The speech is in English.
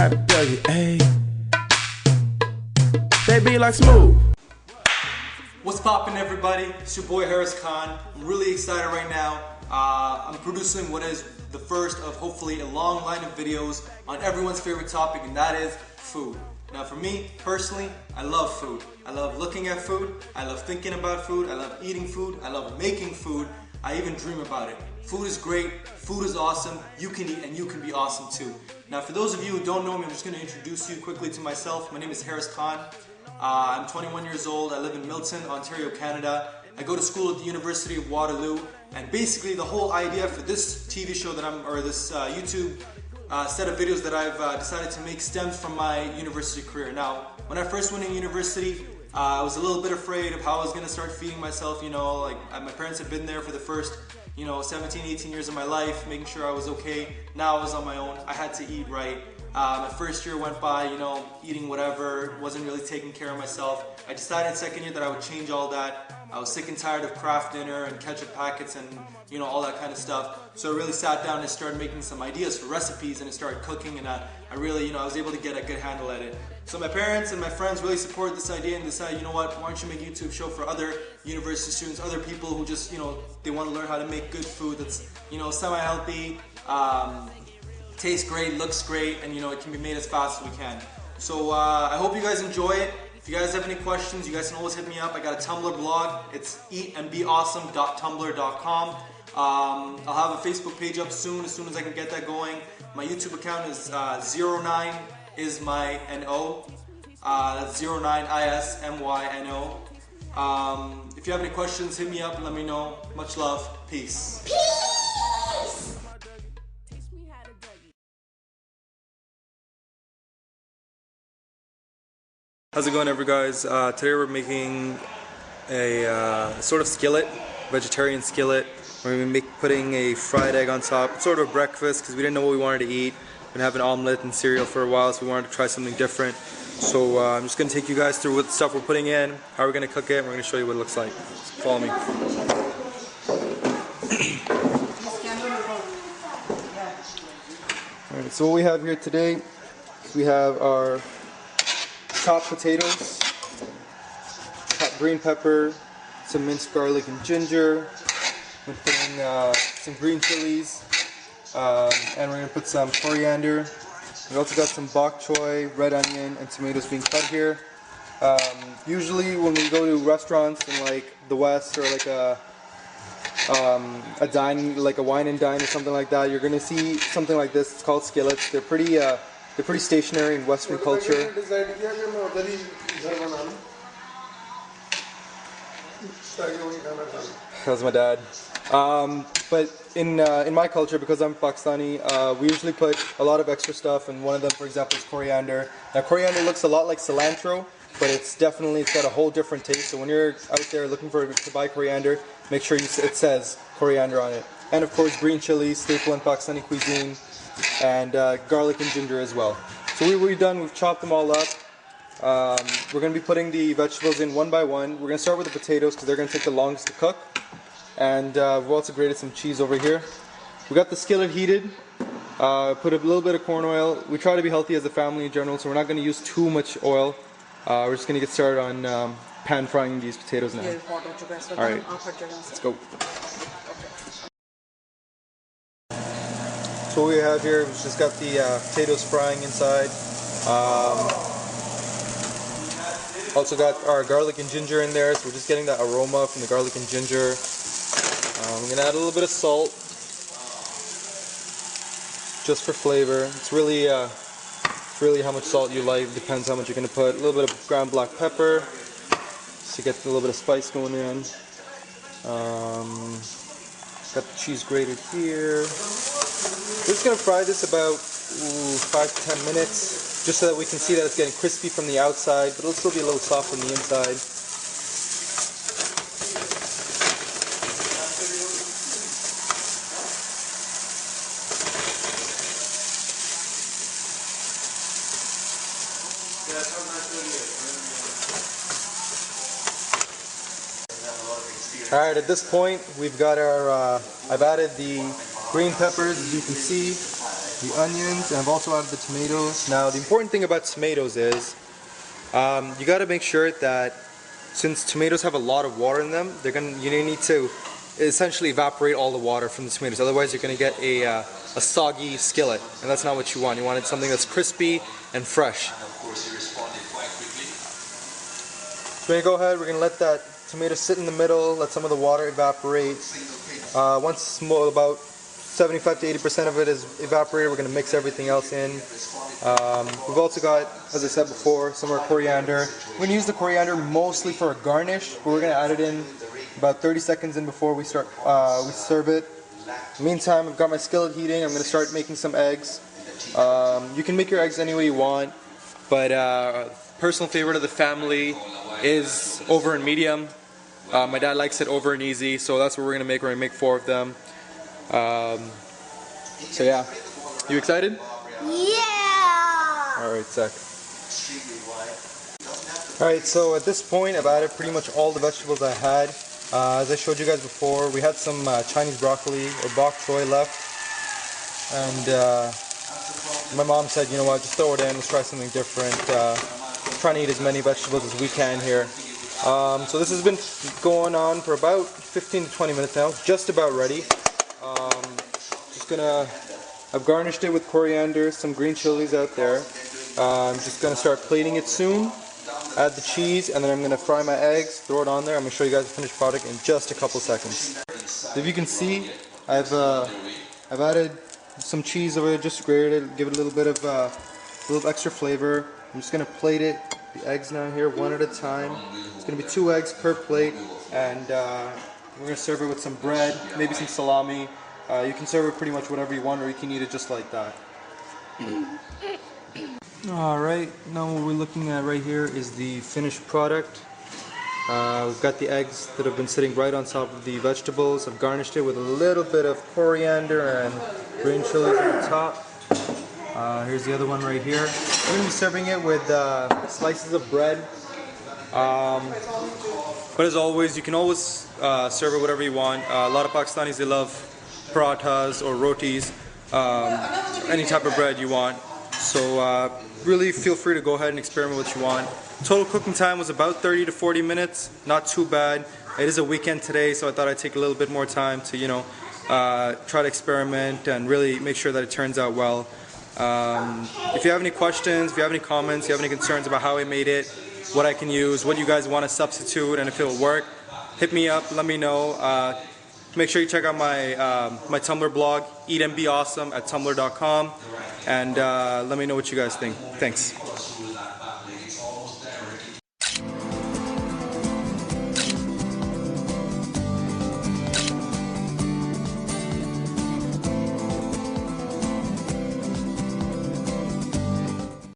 had a Dougie, ayy. They be like smooth. What's poppin', everybody? It's your boy Harris Khan. I'm really excited right now. I'm producing what is the first of hopefully a long line of videos on everyone's favorite topic, and that is food. Now for me, personally, I love food. I love looking at food, I love thinking about food, I love eating food, I love making food, I even dream about it. Food is great, food is awesome, you can eat and you can be awesome too. Now for those of you who don't know me, I'm just going to introduce you quickly to myself. My name is Harris Khan. I'm 21 years old, I live in Milton, Ontario, Canada. I go to school at the University of Waterloo, and basically the whole idea for this TV show that this YouTube set of videos that I've decided to make stems from my university career. Now, when I first went in university, I was a little bit afraid of how I was going to start feeding myself, you know, like my parents had been there for the first, 17, 18 years of my life, making sure I was okay. Now I was on my own, I had to eat right. My first year went by, eating whatever, wasn't really taking care of myself. I decided second year that I would change all that. I was sick and tired of Kraft dinner and ketchup packets and all that kind of stuff. So I really sat down and started making some ideas for recipes, and I started cooking, and I really, I was able to get a good handle at it. So my parents and my friends really supported this idea and decided, you know what, why don't you make a YouTube show for other university students, other people who just, they want to learn how to make good food that's, semi-healthy, tastes great, looks great, and it can be made as fast as we can. So I hope you guys enjoy it. If you guys have any questions, you guys can always hit me up. I got a Tumblr blog. It's eatandbeawesome.tumblr.com. I'll have a Facebook page up soon as I can get that going. My YouTube account is 09 is my NO. That's 09 ISMYNO. If you have any questions, hit me up and let me know. Much love. Peace. How's it going, guys? Today we're making a sort of skillet, vegetarian skillet. We're going to be putting a fried egg on top. It's sort of a breakfast because we didn't know what we wanted to eat. We've been having omelet and cereal for a while, so we wanted to try something different. So I'm just going to take you guys through what stuff we're putting in, how we're going to cook it, and we're going to show you what it looks like. Follow me. Alright, so what we have here today, we have our chopped potatoes, chopped green pepper, some minced garlic and ginger. We're putting some green chilies, and we're going to put some coriander. We also got some bok choy, red onion, and tomatoes being cut here. Usually when we go to restaurants in like the West, or like a dine, like a wine and dine or something like that, you're going to see something like this. It's called skillets. They're pretty stationary in Western culture. That was my dad. But in my culture, because I'm Pakistani, we usually put a lot of extra stuff, and one of them, for example, is coriander. Now, coriander looks a lot like cilantro, but it's got a whole different taste. So when you're out there looking to buy coriander, make sure it says coriander on it. And of course, green chilies, staple in Pakistani cuisine, and garlic and ginger as well. So we've chopped them all up. We're going to be putting the vegetables in one by one. We're going to start with the potatoes because they're going to take the longest to cook. And we've also grated some cheese over here. We got the skillet heated. Put a little bit of corn oil. We try to be healthy as a family in general, so we're not going to use too much oil. We're just going to get started on pan frying these potatoes now. Alright, let's go. So what we have here, we've just got the potatoes frying inside. Also got our garlic and ginger in there, so we're just getting that aroma from the garlic and ginger. I'm going to add a little bit of salt, just for flavor. It's really how much salt you like, depends how much you're going to put. A little bit of ground black pepper, so you get a little bit of spice going in. Got the cheese grated here. We're just going to fry this about 5 to 10 minutes, just so that we can see that it's getting crispy from the outside, but it'll still be a little soft from the inside. Alright, at this point we've got our, I've added the green peppers, as you can see. the onions, and I've also added the tomatoes. Now the important thing about tomatoes is you got to make sure that since tomatoes have a lot of water in them, you need to essentially evaporate all the water from the tomatoes. Otherwise, you're going to get a soggy skillet, and that's not what you want. You want something that's crispy and fresh. So we're going to go ahead. We're going to let that tomato sit in the middle. Let some of the water evaporate. Once about 75 to 80% of it is evaporated, we're going to mix everything else in. We've also got, as I said before, some of our coriander. We're going to use the coriander mostly for a garnish, but we're going to add it in about 30 seconds in before we serve it. Meantime, I've got my skillet heating. I'm going to start making some eggs. You can make your eggs any way you want, but personal favorite of the family is over in medium. My dad likes it over in easy, so that's what we're going to make. We're going to make 4 of them. So yeah, you excited? Yeah! Alright, Zach. Alright, so at this point I've added pretty much all the vegetables I had. As I showed you guys before, we had some Chinese broccoli or bok choy left. And my mom said, you know what, just throw it in, let's try something different. Trying to eat as many vegetables as we can here. So this has been going on for about 15 to 20 minutes now. It's just about ready. I've garnished it with coriander, some green chilies out there. I'm just going to start plating it soon. Add the cheese, and then I'm going to fry my eggs, throw it on there. I'm going to show you guys the finished product in just a couple seconds. If you can see, I've added some cheese over it, just grated it, give it a little bit of a little extra flavor. I'm just going to plate it, the eggs now here, one at a time. It's going to be 2 eggs per plate, and we're going to serve it with some bread, maybe some salami. You can serve it pretty much whatever you want, or you can eat it just like that. Alright, now what we're looking at right here is the finished product. We've got the eggs that have been sitting right on top of the vegetables. I've garnished it with a little bit of coriander and green chilies on the top. Here's the other one right here. I'm going to be serving it with slices of bread. But as always, you can always serve it whatever you want. A lot of Pakistanis, they love parathas or rotis, any type of bread you want. So really feel free to go ahead and experiment with what you want. Total cooking time was about 30 to 40 minutes, not too bad. It is a weekend today, so I thought I'd take a little bit more time to, you know, try to experiment and really make sure that it turns out well. If you have any questions, if you have any comments, if you have any concerns about how I made it, what I can use, what you guys want to substitute, and if it'll work, hit me up, let me know. Make sure you check out my my Tumblr blog, eatandbeawesome at tumblr.com, and let me know what you guys think. Thanks.